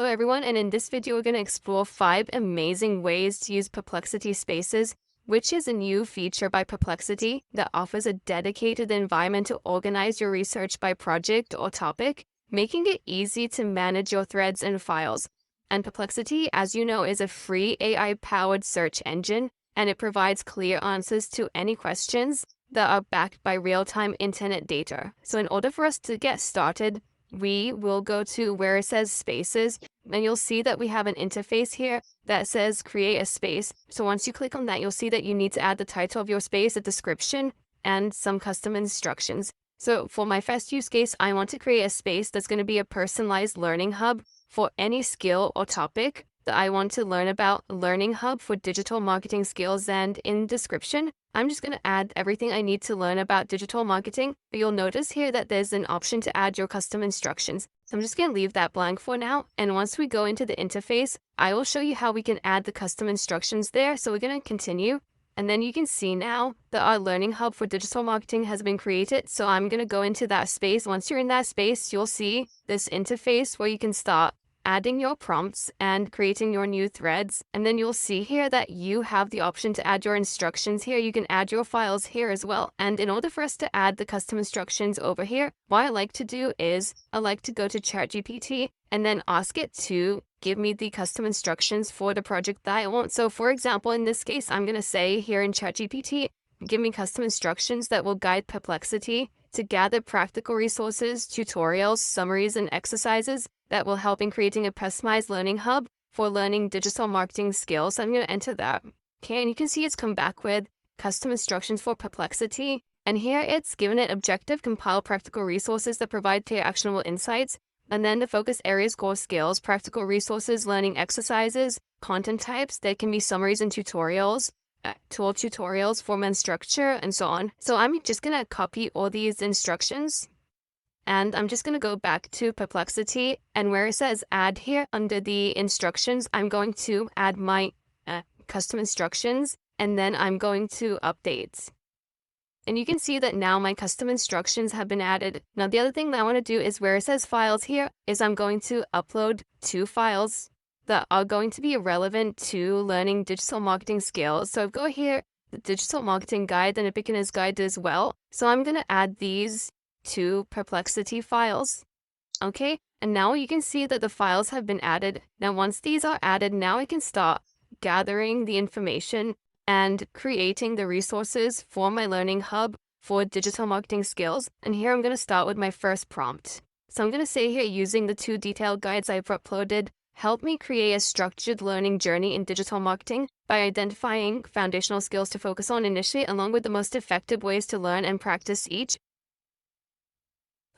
Hello everyone, and in this video we're going to explore 5 amazing ways to use Perplexity Spaces, which is a new feature by Perplexity that offers a dedicated environment to organize your research by project or topic, making it easy to manage your threads and files. And Perplexity, as you know, is a free AI-powered search engine, and it provides clear answers to any questions that are backed by real-time internet data. So in order for us to get started, we will go to where it says Spaces, and you'll see that we have an interface here that says create a space. So once you click on that, you'll see that you need to add the title of your space, a description, and some custom instructions. So for my first use case, I want to create a space that's going to be a personalized learning hub for any skill or topic that I want to learn about. Learning hub for digital marketing skills, and in description, I'm just going to add everything I need to learn about digital marketing, but you'll notice here that there's an option to add your custom instructions. So I'm just going to leave that blank for now, and once we go into the interface, I will show you how we can add the custom instructions there. So we're going to continue, and then you can see now that our learning hub for digital marketing has been created. So I'm going to go into that space. Once you're in that space, you'll see this interface where you can start adding your prompts and creating your new threads. And then you'll see here that you have the option to add your instructions here. You can add your files here as well. And in order for us to add the custom instructions over here, what I like to do is I like to go to ChatGPT and then ask it to give me the custom instructions for the project that I want. So for example, in this case, I'm going to say here in ChatGPT, give me custom instructions that will guide Perplexity to gather practical resources, tutorials, summaries, and exercises that will help in creating a personalized learning hub for learning digital marketing skills. So I'm going to enter that. Okay, and you can see it's come back with custom instructions for Perplexity. And here it's given it objective, compile practical resources that provide clear actionable insights. And then the focus areas, core skills, practical resources, learning exercises, content types. There can be summaries and tutorials, tool tutorials, format structure, and so on. So I'm just going to copy all these instructions. And I'm just going to go back to Perplexity, and where it says add here under the instructions, I'm going to add my custom instructions, and then I'm going to update. And you can see that now my custom instructions have been added. Now the other thing that I want to do is where it says files here is I'm going to upload 2 files that are going to be relevant to learning digital marketing skills. So I've got here the digital marketing guide and a beginner's guide as well. So I'm going to add these 2 Perplexity files. Okay, and now you can see that the files have been added. Now once these are added, now I can start gathering the information and creating the resources for my learning hub for digital marketing skills. And here I'm going to start with my first prompt. So I'm going to say here, using the 2 detailed guides I've uploaded, help me create a structured learning journey in digital marketing by identifying foundational skills to focus on initially, along with the most effective ways to learn and practice each.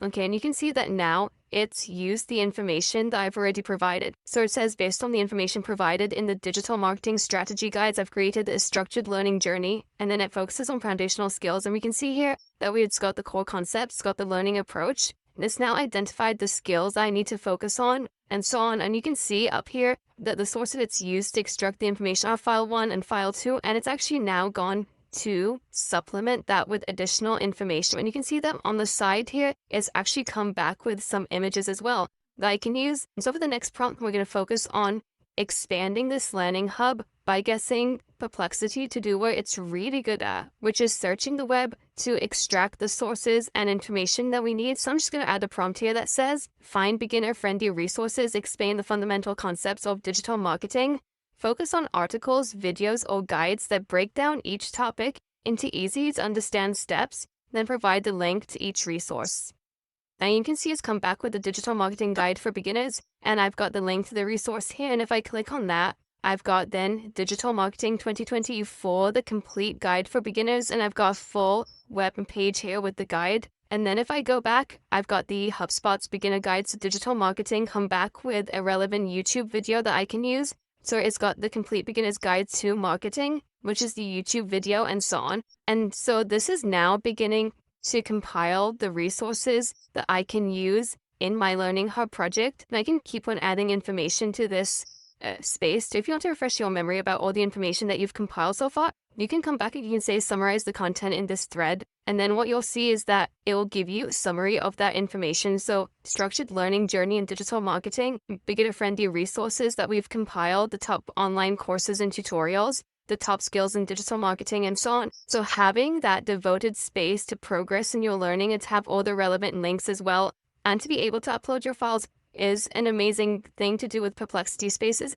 Okay, and you can see that now it's used the information that I've already provided. So it says, based on the information provided in the digital marketing strategy guides, I've created a structured learning journey, and then it focuses on foundational skills. And we can see here that it's got the core concepts, got the learning approach, and it's now identified the skills I need to focus on, and so on. And you can see up here that the source that it's used to extract the information are file 1 and file 2, and it's actually now gone to supplement that with additional information. And you can see that on the side here, it's actually come back with some images as well that I can use. And so for the next prompt, we're going to focus on expanding this learning hub by guessing Perplexity to do what it's really good at, which is searching the web to extract the sources and information that we need. So I'm just going to add a prompt here that says, find beginner-friendly resources, explain the fundamental concepts of digital marketing. Focus on articles, videos, or guides that break down each topic into easy-to-understand steps, then provide the link to each resource. Now you can see it's come back with the digital marketing guide for beginners, and I've got the link to the resource here, and if I click on that, I've got then Digital Marketing 2024, the complete guide for beginners, and I've got a full web page here with the guide. And then if I go back, I've got the HubSpot's beginner guides to digital marketing come back with a relevant YouTube video that I can use. So it's got the complete beginner's guide to marketing, which is the YouTube video, and so on. And so this is now beginning to compile the resources that I can use in my Learning Hub project. And I can keep on adding information to this space. So if you want to refresh your memory about all the information that you've compiled so far, you can come back and you can say summarize the content in this thread. And then what you'll see is that it will give you a summary of that information. So structured learning journey in digital marketing, beginner-friendly resources that we've compiled, the top online courses and tutorials, the top skills in digital marketing, and so on. So having that devoted space to progress in your learning and to have all the relevant links as well, and to be able to upload your files is an amazing thing to do with Perplexity Spaces.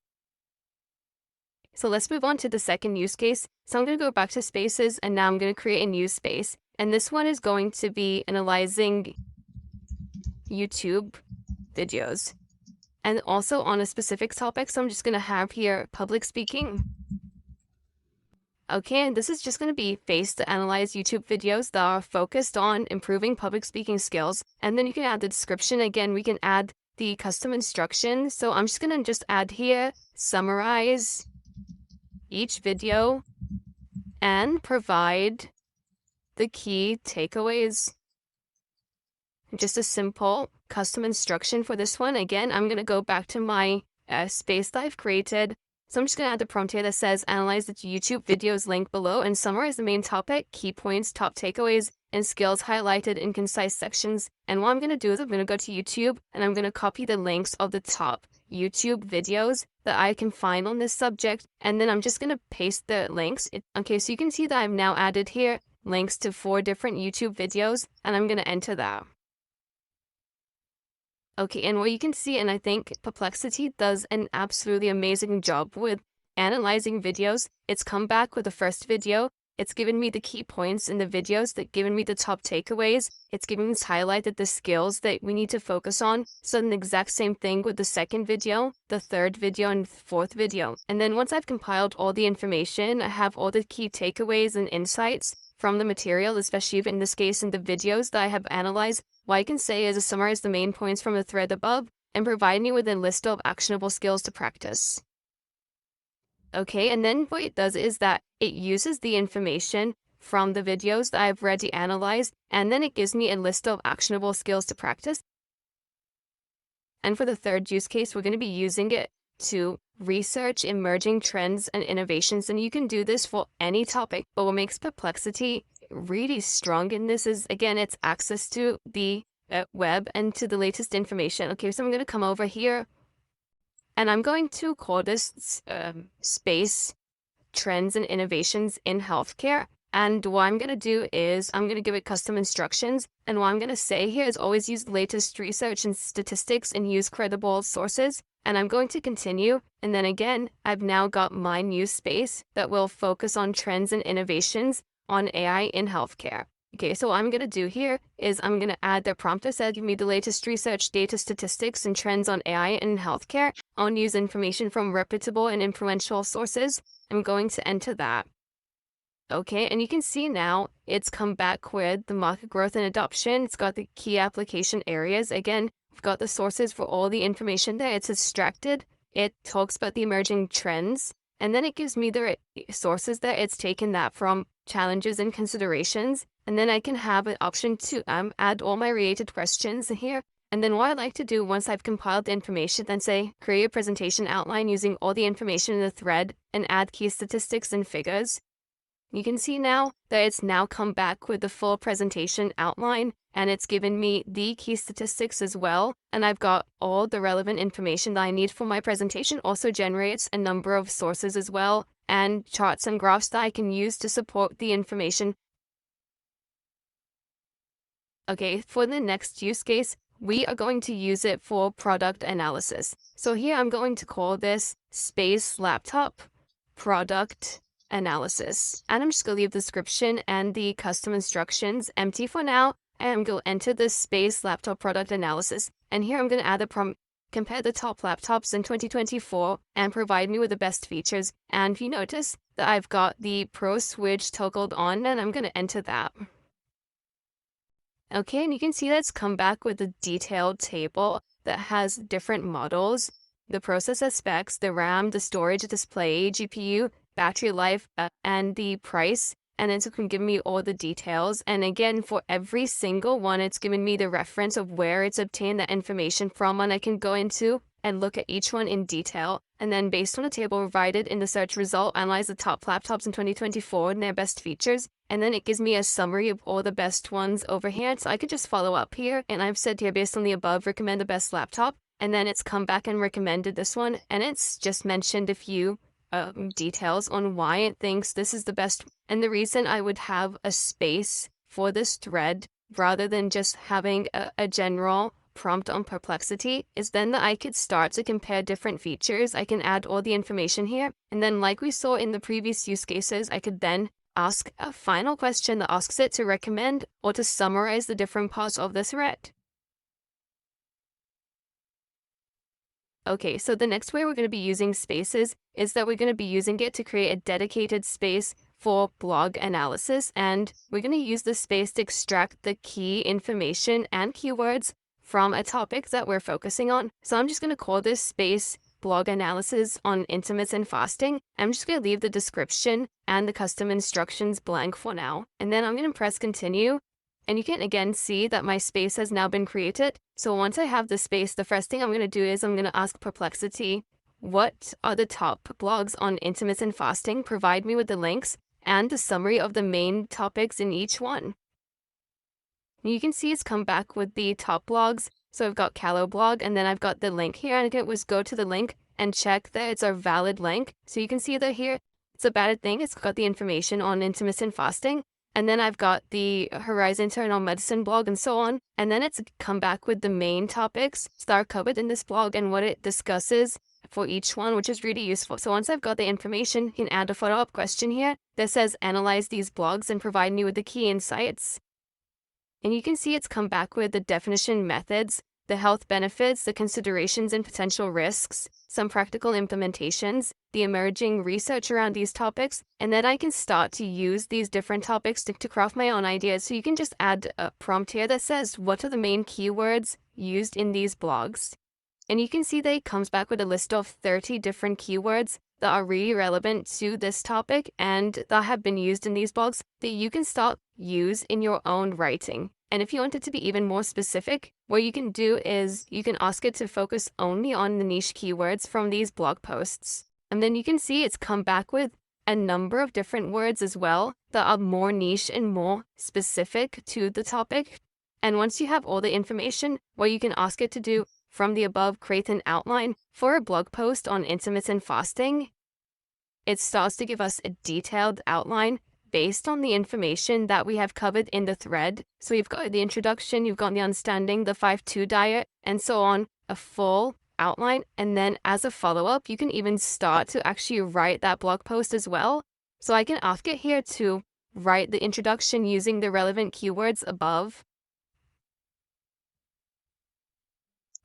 So let's move on to the second use case. So I'm going to go back to Spaces, and now I'm going to create a new space. And this one is going to be analyzing YouTube videos, and also on a specific topic. So I'm just going to have here public speaking. Okay, and this is just going to be face to analyze YouTube videos that are focused on improving public speaking skills. And then you can add the description. Again, we can add the custom instruction. So I'm just going to just add here, summarize each video and provide the key takeaways. Just a simple custom instruction for this one. Again, I'm going to go back to my space that I've created. So I'm just going to add the prompt here that says analyze the YouTube videos link below and summarize the main topic, key points, top takeaways, and skills highlighted in concise sections. And what I'm going to do is I'm going to go to YouTube and I'm going to copy the links of the top YouTube videos that I can find on this subject. And then I'm just going to paste the links. Okay, so you can see that I've now added here links to 4 different YouTube videos, and I'm going to enter that. Okay, and what you can see, and I think Perplexity does an absolutely amazing job with analyzing videos. It's come back with the first video. It's given me the key points in the videos, that given me the top takeaways. It's given us highlighted the skills that we need to focus on. So the exact same thing with the second video, the third video, and the fourth video. And then once I've compiled all the information, I have all the key takeaways and insights from the material, especially in this case in the videos that I have analyzed. What I can say is to summarize the main points from the thread above and provide me with a list of actionable skills to practice. Okay, and then what it does is that it uses the information from the videos that I've already analyzed, and then it gives me a list of actionable skills to practice. And for the third use case, we're going to be using it to research emerging trends and innovations. And you can do this for any topic, but what makes Perplexity really strong in this is, again, it's access to the web and to the latest information. Okay, so I'm going to come over here and I'm going to call this space trends and innovations in healthcare. And what I'm going to do is I'm going to give it custom instructions. And what I'm going to say here is always use the latest research and statistics and use credible sources. And I'm going to continue. And then again, I've now got my new space that will focus on trends and innovations on AI in healthcare. Okay, so what I'm going to do here is I'm going to add the prompt that said, give me the latest research, data, statistics, and trends on AI in healthcare. I'll use information from reputable and influential sources. I'm going to enter that. Okay, and you can see now it's come back with the market growth and adoption. It's got the key application areas. Again, we've got the sources for all the information there. It's extracted. It talks about the emerging trends. And then it gives me the sources there. It's taken that from challenges and considerations. And then I can have an option to add all my related questions here. And then what I like to do once I've compiled the information, then say, create a presentation outline using all the information in the thread and add key statistics and figures. You can see now that it's now come back with the full presentation outline, and it's given me the key statistics as well. And I've got all the relevant information that I need for my presentation. Also generates a number of sources as well, and charts and graphs that I can use to support the information. Okay, for the next use case, we are going to use it for product analysis. So here I'm going to call this Space Laptop Product Analysis. And I'm just going to leave the description and the custom instructions empty for now. And I'm going to enter the Space Laptop Product Analysis. And here I'm going to add the prompt, compare the top laptops in 2024 and provide me with the best features. And if you notice that I've got the Pro switch toggled on, and I'm going to enter that. Okay, and you can see that's come back with a detailed table that has different models, the processor specs, the RAM, the storage, display, GPU, battery life, and the price. And it's going to give me all the details. And again, for every single one, it's giving me the reference of where it's obtained that information from. And I can go into and look at each one in detail. And then based on a table provided in the search result, analyze the top laptops in 2024 and their best features. And then it gives me a summary of all the best ones over here. So I could just follow up here. And I've said here, based on the above, recommend the best laptop. And then it's come back and recommended this one. And it's just mentioned a few details on why it thinks this is the best. And the reason I would have a space for this thread rather than just having a general prompt on Perplexity is then that I could start to compare different features. I can add all the information here. And then like we saw in the previous use cases, I could then ask a final question that asks it to recommend or to summarize the different parts of the thread. Okay, so the next way we're going to be using Spaces is that we're going to be using it to create a dedicated space for blog analysis, and we're going to use the space to extract the key information and keywords from a topic that we're focusing on. So I'm just going to call this space blog analysis on intermittent fasting. I'm just going to leave the description and the custom instructions blank for now, and then I'm going to press continue. And you can again see that my space has now been created. So once I have the space, the first thing I'm going to do is I'm going to ask Perplexity, what are the top blogs on intermittent fasting? Provide me with the links and the summary of the main topics in each one. And you can see it's come back with the top blogs. So I've got Callow blog, and then I've got the link here, and it was go to the link and check that it's a valid link. So you can see that here, it's a valid thing. It's got the information on intermittent fasting. And then I've got the Horizon Internal Medicine blog and so on. And then it's come back with the main topics that are covered in this blog and what it discusses for each one, which is really useful. So once I've got the information, you can add a follow-up question here that says, analyze these blogs and provide me with the key insights. And you can see it's come back with the definition methods, the health benefits, the considerations and potential risks, some practical implementations, the emerging research around these topics, and then I can start to use these different topics to craft my own ideas. So you can just add a prompt here that says, what are the main keywords used in these blogs? And you can see that it comes back with a list of 30 different keywords that are really relevant to this topic and that have been used in these blogs that you can start use in your own writing. And if you want it to be even more specific, what you can do is you can ask it to focus only on the niche keywords from these blog posts. And then you can see it's come back with a number of different words as well that are more niche and more specific to the topic. And once you have all the information, what you can ask it to do from the above, create an outline for a blog post on intermittent fasting. It starts to give us a detailed outline based on the information that we have covered in the thread. So you've got the introduction, you've got the understanding, the 5-2 diet, and so on, a full outline. And then as a follow-up, you can even start to actually write that blog post as well. So I can ask it here to write the introduction using the relevant keywords above.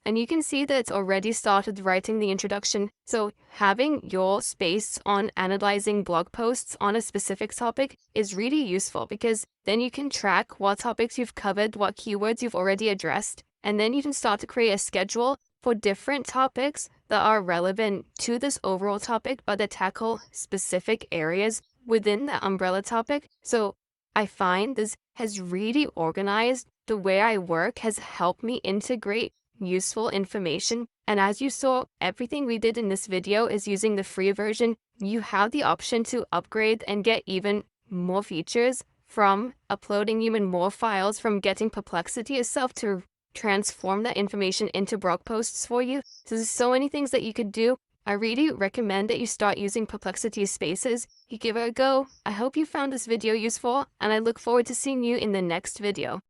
And you can see that it's already started writing the introduction. So having your space on analyzing blog posts on a specific topic is really useful because then you can track what topics you've covered, what keywords you've already addressed, and then you can start to create a schedule for different topics that are relevant to this overall topic, but that tackle specific areas within the umbrella topic. So I find this has really organized the way I work, has helped me integrate useful information. And as you saw, everything we did in this video is using the free version. You have the option to upgrade and get even more features from uploading even more files, from getting Perplexity itself to transform that information into blog posts for you. So there's so many things that you could do. I really recommend that you start using Perplexity Spaces. You give it a go. I hope you found this video useful, and I look forward to seeing you in the next video.